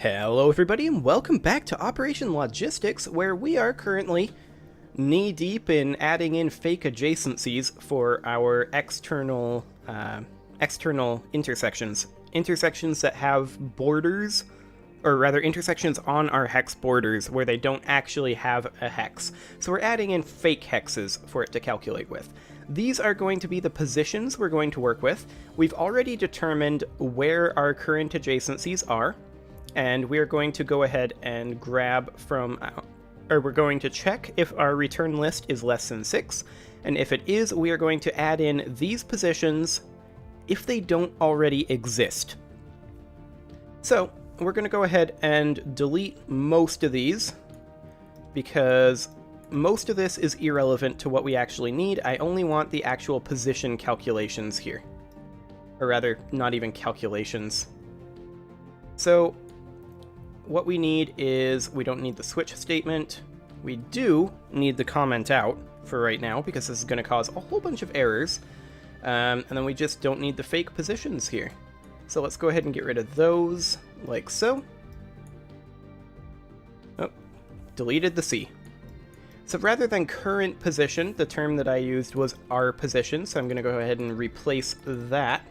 Hello everybody and welcome back to Operation Logistics, where we are currently knee-deep in adding in fake adjacencies for our external intersections. Intersections that have borders, or rather intersections on our hex borders where they don't actually have a hex. So we're adding in fake hexes for it to calculate with. These are going to be the positions we're going to work with. We've already determined where our current adjacencies are, and we're going to go ahead and grab from, or we're going to check if our return list is less than 6, and if it is, we are going to add in these positions if they don't already exist. So we're going to go ahead and delete most of these, because most of this is irrelevant to what we actually need. I only want the actual position calculations here. Or rather, not even calculations. So what we need is, we don't need the switch statement. We do need the comment out for right now, because this is going to cause a whole bunch of errors. And then we just don't need the fake positions here. So let's go ahead and get rid of those, like so. Oh, deleted the C. So rather than current position, the term that I used was our position, so I'm going to go ahead and replace that.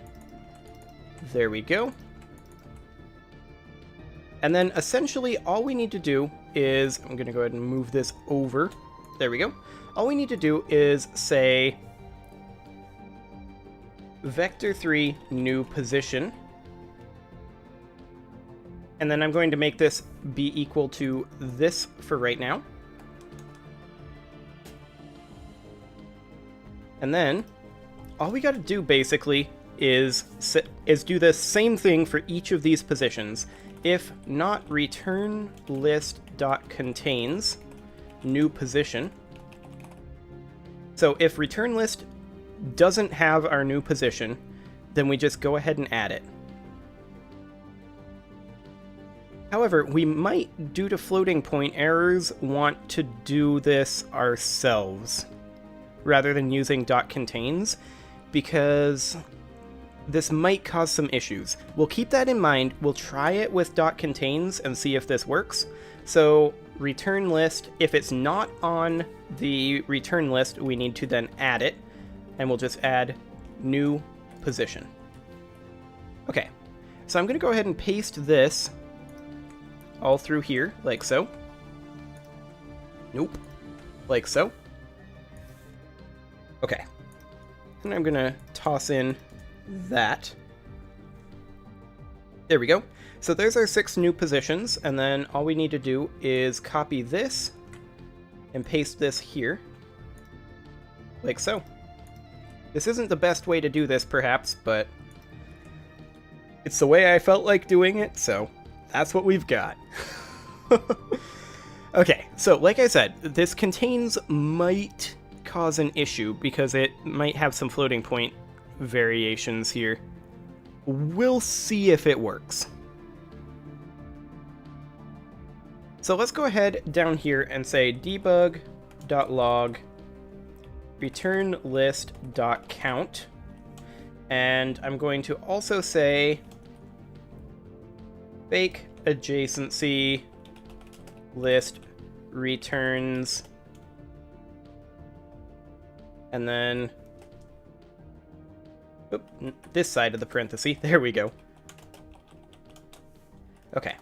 There we go. And then essentially all we need to do is, I'm going to go ahead and move this over. There we go. All we need to do is say vector3 new position. And then I'm going to make this be equal to this for right now. And then all we got to do basically is do the same thing for each of these positions. If not return list dot contains new position. So if return list doesn't have our new position, then we just go ahead and add it. However, we might, due to floating point errors, want to do this ourselves rather than using dot contains, because this might cause some issues. We'll keep that in mind. We'll try it with dot contains and see if this works. So return list, if it's not on the return list, we need to then add it, and we'll just add new position. Okay, so I'm going to go ahead and paste this all through here, like so. Nope. Like so. Okay. And I'm going to toss in that. There we go. So there's our 6 new positions, and then all we need to do is copy this and paste this here, like so. This isn't the best way to do this, perhaps, but it's the way I felt like doing it, so that's what we've got. Okay, so like I said, this contains might cause an issue because it might have some floating point variations here. We'll see if it works. So let's go ahead down here and say debug.log return list.count, and I'm going to also say fake adjacency list returns, and then this side of the parenthesis. There we go. Okay.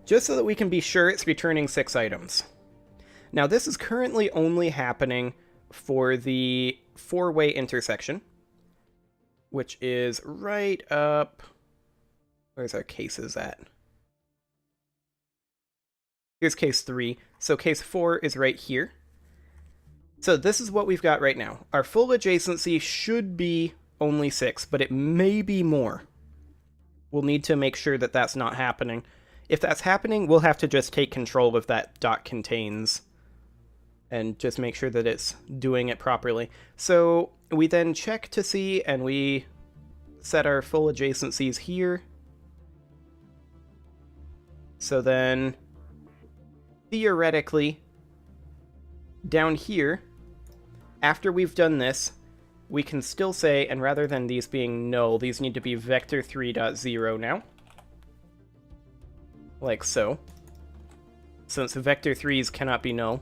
Just so that we can be sure it's returning 6 items. Now, this is currently only happening for the 4-way intersection, which is right up... Where's our cases at? Here's case 3. So case 4 is right here. So this is what we've got right now. Our full adjacency should be only 6, but it may be more. We'll need to make sure that that's not happening. If that's happening, we'll have to just take control of that dot contains and just make sure that it's doing it properly. So we then check to see, and we set our full adjacencies here. So then, theoretically, down here, after we've done this, we can still say, and rather than these being null, these need to be vector3.0 now. like so, since vector 3's cannot be null.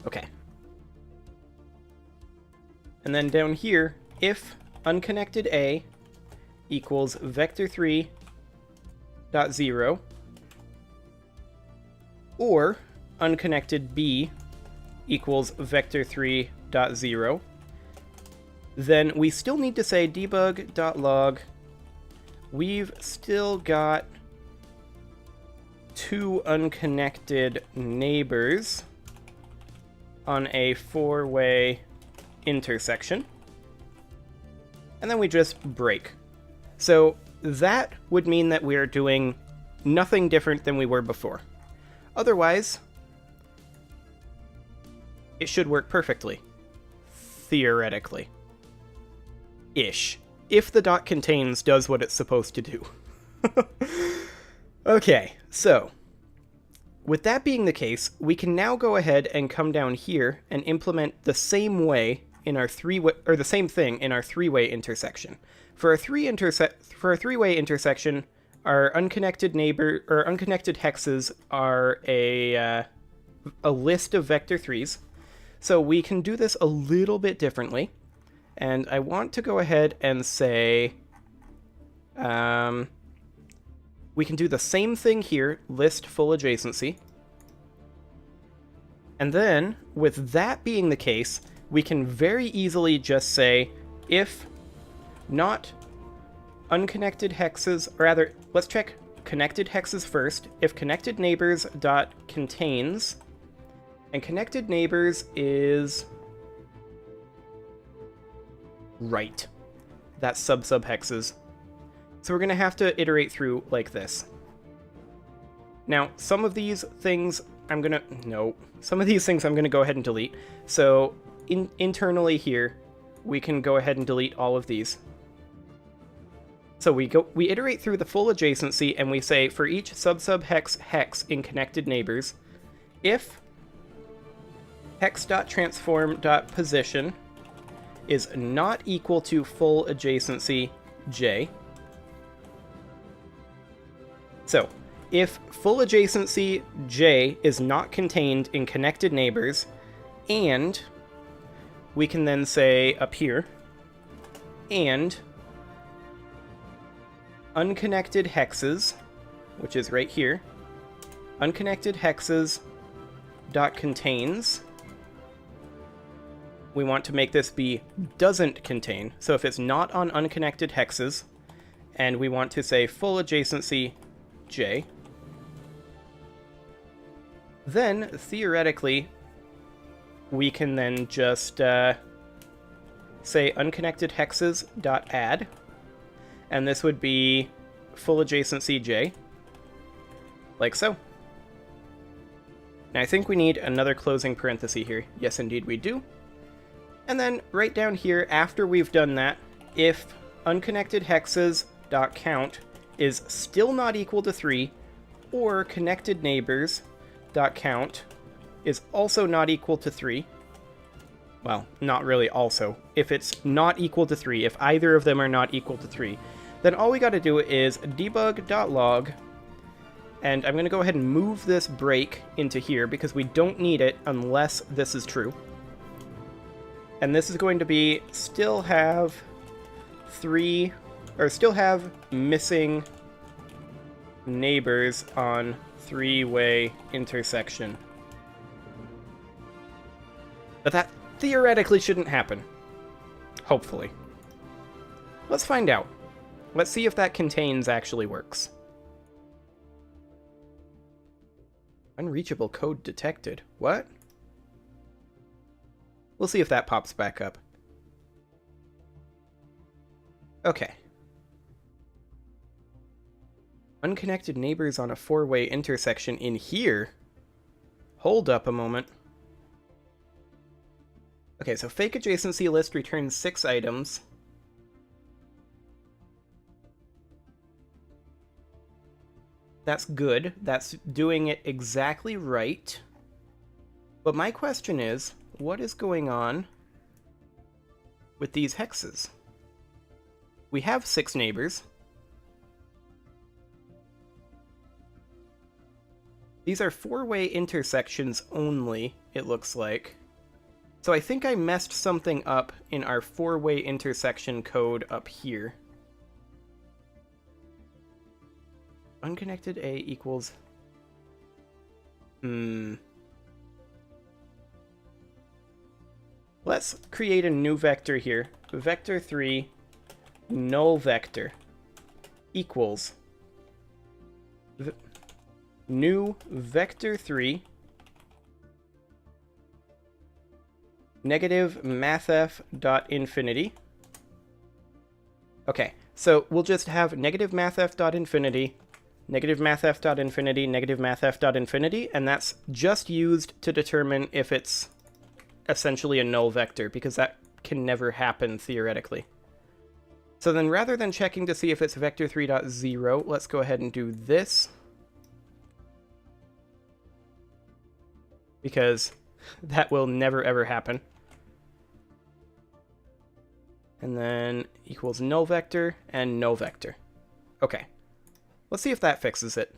Okay. And then down here, if unconnected A equals vector3 dot 0, or unconnected B equals vector3 dot 0, then we still need to say debug.log. We've still got 2 unconnected neighbors on a 4-way intersection. And then we just break. So that would mean that we're doing nothing different than we were before. Otherwise, it should work perfectly. Theoretically. Ish. If the dot contains does what it's supposed to do. Okay, so with that being the case, we can now go ahead and come down here and implement the same way in our the same thing in our 3-way intersection. For a three-way intersection, our unconnected unconnected hexes are a list of vector 3's. So we can do this a little bit differently. And I want to go ahead and say, we can do the same thing here, list full adjacency. And then, with that being the case, we can very easily just say, if not unconnected hexes, or rather, let's check connected hexes first. If connected neighbors dot contains, and connected neighbors is right. That's sub-hexes. So we're going to have to iterate through like this. Now, some of these things I'm going to go ahead and delete. So internally here, we can go ahead and delete all of these. So we iterate through the full adjacency, and we say for each sub-hex hex in connected neighbors, if hex.transform.position is not equal to full adjacency j. So, if full adjacency j is not contained in connected neighbors, and we can then say up here, and unconnected hexes, which is right here, unconnected hexes dot contains, we want to make this be doesn't contain. So if it's not on unconnected hexes, and we want to say full adjacency j, then theoretically we can then just say unconnected hexes dot add, and this would be full adjacency j, like so. Now I think we need another closing parenthesis here. Yes, indeed we do. And then right down here, after we've done that, if unconnected hexes dot count is still not equal to 3, or connected neighbors dot count is also not equal to 3, well, not really also. If it's not equal to 3, if either of them are not equal to 3, then all we got to do is debug.log, and I'm going to go ahead and move this break into here because we don't need it unless this is true. And this is going to be still have missing neighbors on 3-way intersection. But that theoretically shouldn't happen. Hopefully. Let's find out. Let's see if that contains actually works. Unreachable code detected. What? We'll see if that pops back up. Okay. Unconnected neighbors on a 4-way intersection in here? Hold up a moment. Okay, so fake adjacency list returns 6 items. That's good. That's doing it exactly right. But my question is, what is going on with these hexes? We have 6 neighbors. These are four-way intersections only, it looks like. So I think I messed something up in our four-way intersection code up here. Unconnected A equals... Let's create a new vector here. Vector 3 null vector equals new vector 3 negative mathf dot infinity. Okay, so we'll just have negative mathf dot infinity, negative mathf dot infinity, negative mathf dot infinity, and that's just used to determine if it's essentially a null vector, because that can never happen theoretically. So then rather than checking to see if it's vector 3.0, let's go ahead and do this. Because that will never ever happen. And then equals null vector and no vector. Okay. Let's see if that fixes it.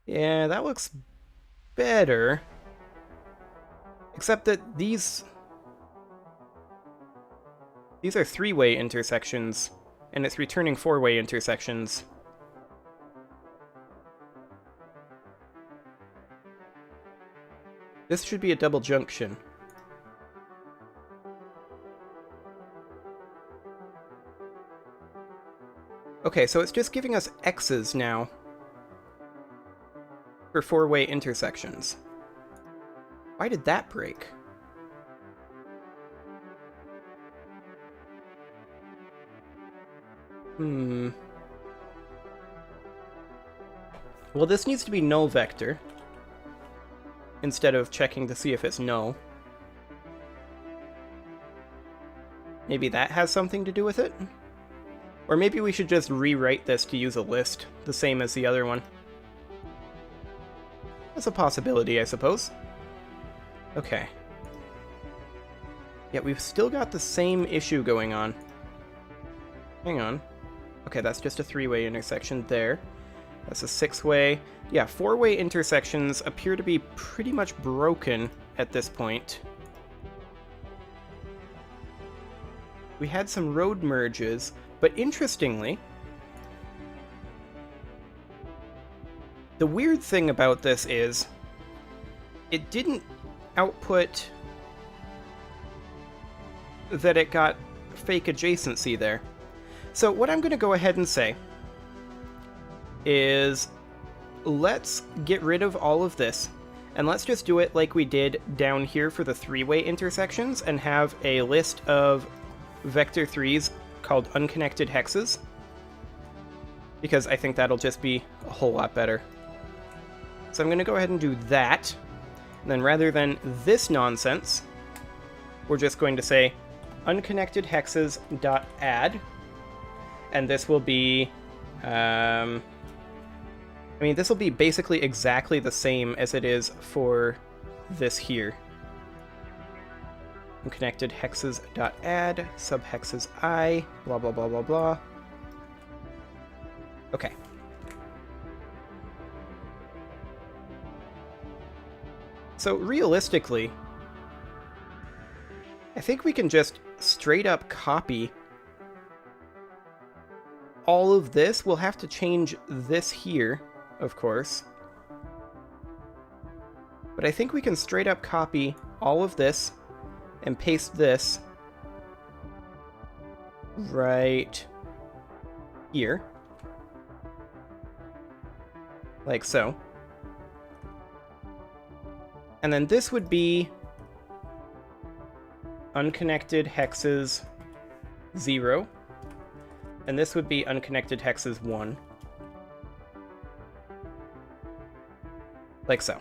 Yeah, that looks better. Except that these are three-way intersections, and it's returning four-way intersections. This should be a double junction. Okay, so it's just giving us X's now for four-way intersections. Why did that break? Well, this needs to be null vector instead of checking to see if it's null. Maybe that has something to do with it? Or maybe we should just rewrite this to use a list, the same as the other one. That's a possibility, I suppose. Okay. Yeah, we've still got the same issue going on. Hang on. Okay, that's just a three-way intersection there. That's a six-way. Yeah, four-way intersections appear to be pretty much broken at this point. We had some road merges, but interestingly, the weird thing about this is it didn't output that it got fake adjacency there. So what I'm going to go ahead and say is let's get rid of all of this, and let's just do it like we did down here for the three-way intersections and have a list of vector 3s called unconnected hexes, because I think that'll just be a whole lot better. So I'm going to go ahead and do that, and then rather than this nonsense, we're just going to say unconnected hexes dot add, and this will be I mean, this will be basically exactly the same as it is for this here. Unconnected hexes dot add subhexes I blah blah blah blah blah. Okay. So realistically, I think we can just straight up copy all of this. We'll have to change this here, of course. But I think we can straight up copy all of this and paste this right here. Like so. And then this would be unconnected hexes 0. And this would be unconnected hexes 1. Like so.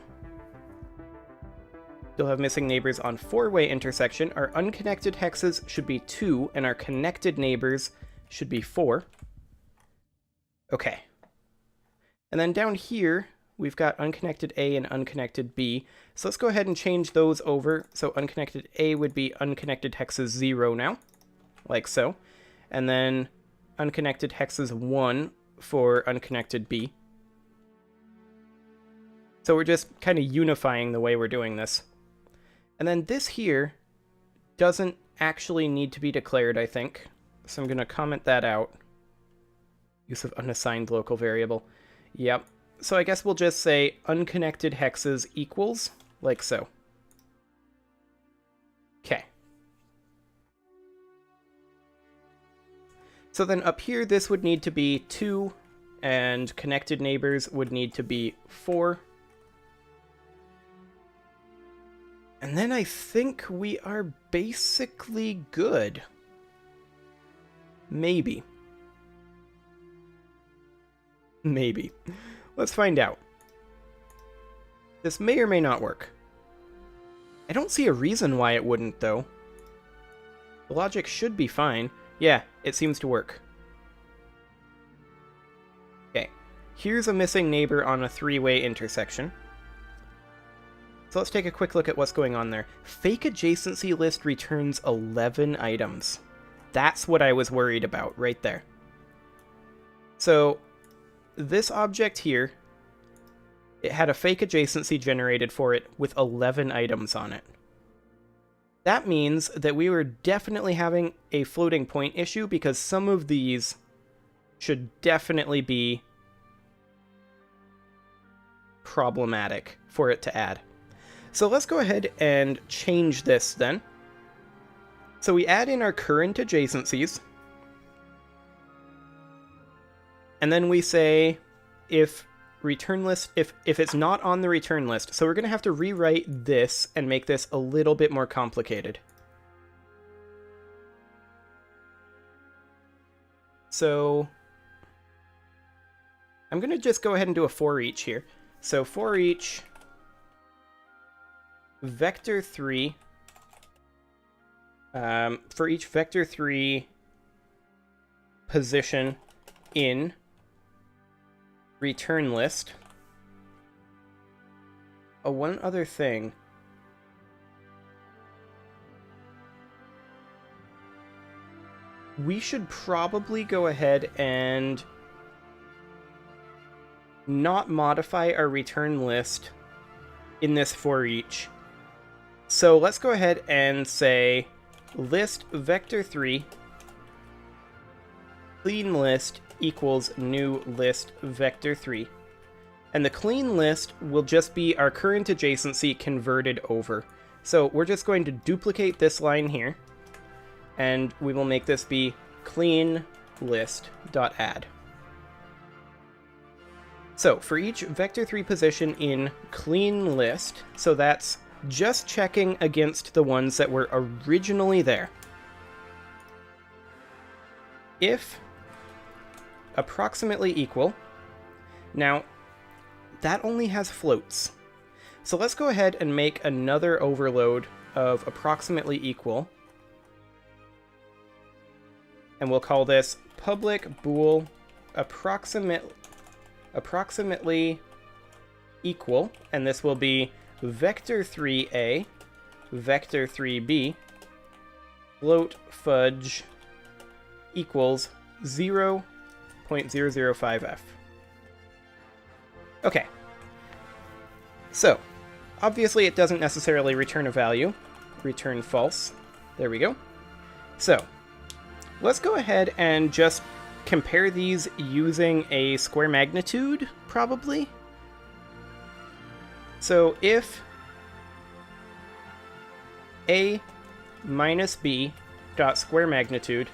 Still have missing neighbors on four-way intersection. Our unconnected hexes should be 2, and our connected neighbors should be 4. Okay. And then down here, we've got unconnected A and unconnected B. So let's go ahead and change those over. So unconnected A would be unconnected hexes 0 now, like so. And then unconnected hexes 1 for unconnected B. So we're just kind of unifying the way we're doing this. And then this here doesn't actually need to be declared, I think. So I'm going to comment that out. Use of unassigned local variable. Yep. So I guess we'll just say unconnected hexes equals, like so. Okay. So then up here, this would need to be 2, and connected neighbors would need to be 4. And then I think we are basically good. Maybe. Maybe. Let's find out. This may or may not work. I don't see a reason why it wouldn't, though. The logic should be fine. Yeah, it seems to work. Okay, here's a missing neighbor on a 3-way intersection. So let's take a quick look at what's going on there. Fake adjacency list returns 11 items. That's what I was worried about right there. So this object here, it had a fake adjacency generated for it with 11 items on it. That means that we were definitely having a floating point issue because some of these should definitely be problematic for it to add. So let's go ahead and change this then. So we add in our current adjacencies. And then we say if return list, if it's not on the return list. So we're going to have to rewrite this and make this a little bit more complicated. So I'm going to just go ahead and do a for each here. So for each vector 3, for each vector 3 position in return list. Oh, one other thing. We should probably go ahead and not modify our return list in this for each. So let's go ahead and say list vector 3 clean list equals new list vector 3. And the clean list will just be our current adjacency converted over. So we're just going to duplicate this line here, and we will make this be clean list.add. So for each vector 3 position in clean list, so that's just checking against the ones that were originally there. If approximately equal, now that only has floats. So let's go ahead and make another overload of approximately equal. And we'll call this public bool approximately equal, and this will be vector 3a, vector 3b, float fudge equals 0.005f. Okay. So, obviously it doesn't necessarily return a value. Return false. There we go. So, let's go ahead and just compare these using a square magnitude, probably. So if a minus b dot square magnitude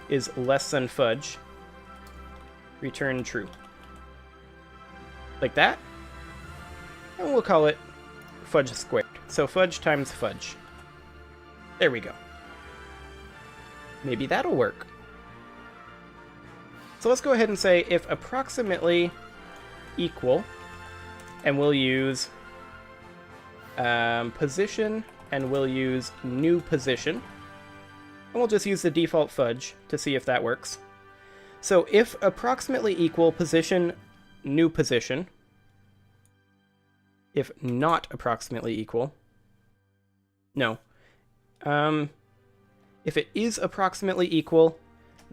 is less than fudge, return true. Like that. And we'll call it fudge squared. So fudge times fudge. There we go. Maybe that'll work. So let's go ahead and say if approximately equal, and we'll use position, and we'll use new position, and we'll just use the default fudge to see if that works. So if approximately equal position, new position, if not approximately equal, no. If it is approximately equal,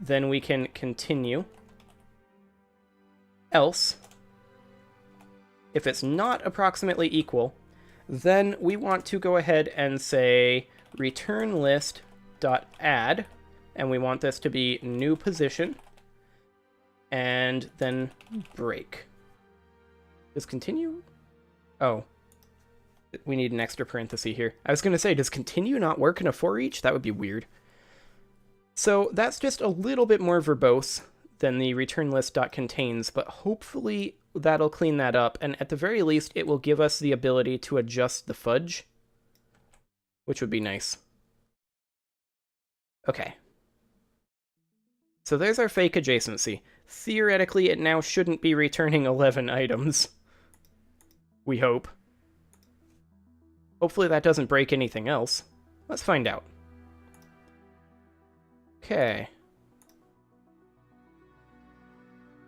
then we can continue. Else, if it's not approximately equal, then we want to go ahead and say return list dot add, and we want this to be new position, and then break. Does continue? Oh, we need an extra parenthesis here. I was going to say, does continue not work in a for each? That would be weird. So that's just a little bit more verbose than the return list dot contains, but hopefully that'll clean that up, and at the very least it will give us the ability to adjust the fudge, which would be nice. Okay. So there's our fake adjacency. Theoretically, it now shouldn't be returning 11 items. We hope. Hopefully that doesn't break anything else. Let's find out. Okay.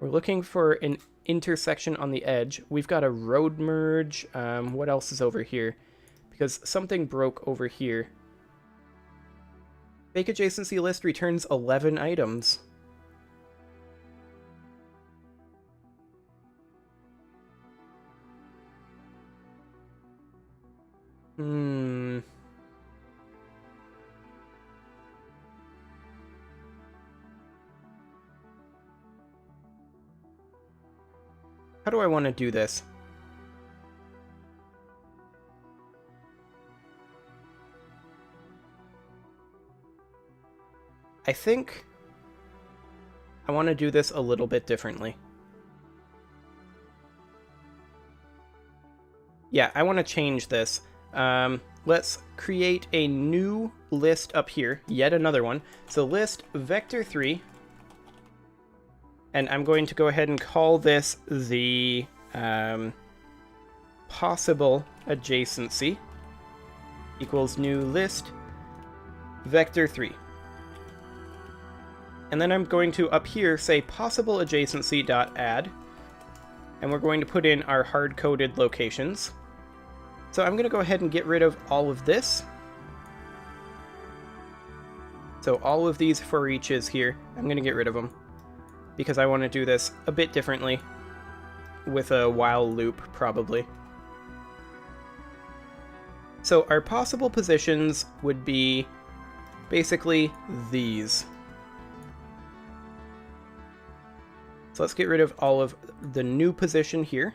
We're looking for an intersection on the edge. We've got a road merge. What else is over here? Because something broke over here. Fake adjacency list returns 11 items. How do I want to do this? I think I want to do this a little bit differently. Yeah, I want to change this. Let's create a new list up here, yet another one. So list vector3, and I'm going to go ahead and call this the possible adjacency equals new list vector3. And then I'm going to up here say possible adjacency dot add, and we're going to put in our hard-coded locations. So I'm going to go ahead and get rid of all of this. So all of these for eaches here, I'm going to get rid of them, because I want to do this a bit differently with a while loop, probably. So our possible positions would be basically these. So let's get rid of all of the new position here,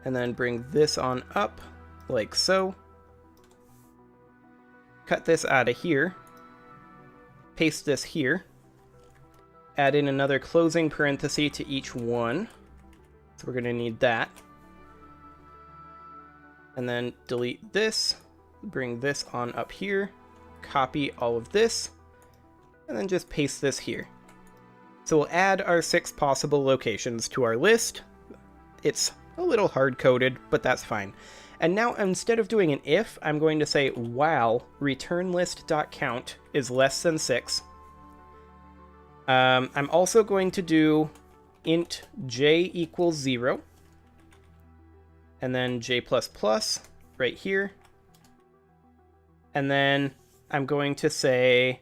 and then bring this on up, like so. Cut this out of here, paste this here, add in another closing parenthesis to each one, so we're going to need that. And then delete this, bring this on up here, copy all of this, and then just paste this here. So we'll add our 6 possible locations to our list. It's a little hard-coded, but that's fine. And now instead of doing an if, I'm going to say while returnList.count is less than 6. I'm also going to do int j equals 0, and then j++ right here. And then I'm going to say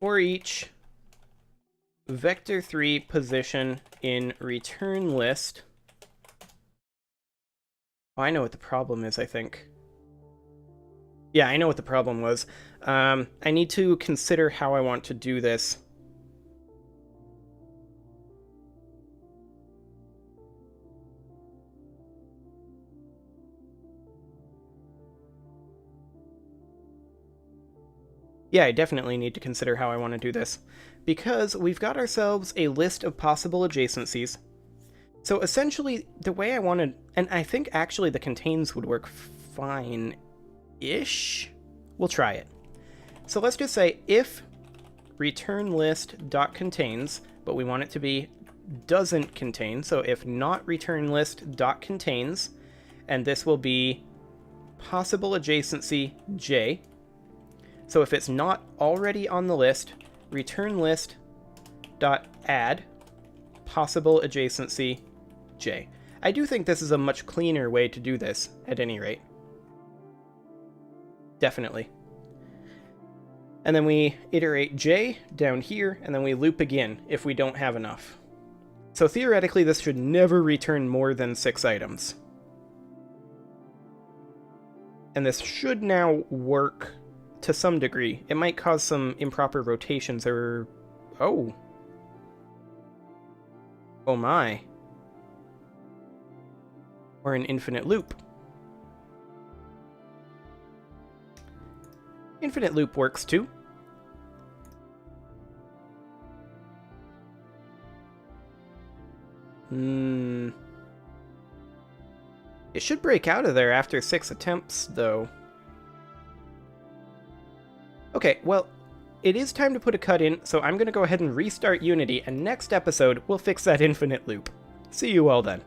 for each vector3 position in return list. Oh, I know what the problem is, I think. Yeah, I know what the problem was. I need to consider how I want to do this. Yeah, I definitely need to consider how I want to do this, because we've got ourselves a list of possible adjacencies. So essentially, the way I want to, and I think actually the contains would work fine-ish. We'll try it. So let's just say if return list.contains, but we want it to be doesn't contain, so if not return list.contains, and this will be possible adjacency j. So if it's not already on the list, return list.add possible adjacency j. I do think this is a much cleaner way to do this, at any rate. Definitely. And then we iterate J down here, and then we loop again if we don't have enough. So theoretically, this should never return more than 6 items. And this should now work to some degree. It might cause some improper rotations or... Oh. Oh my. Or an infinite loop. Infinite loop works too. It should break out of there after 6 attempts, though. Okay, well, it is time to put a cut in, so I'm going to go ahead and restart Unity, and next episode, we'll fix that infinite loop. See you all then.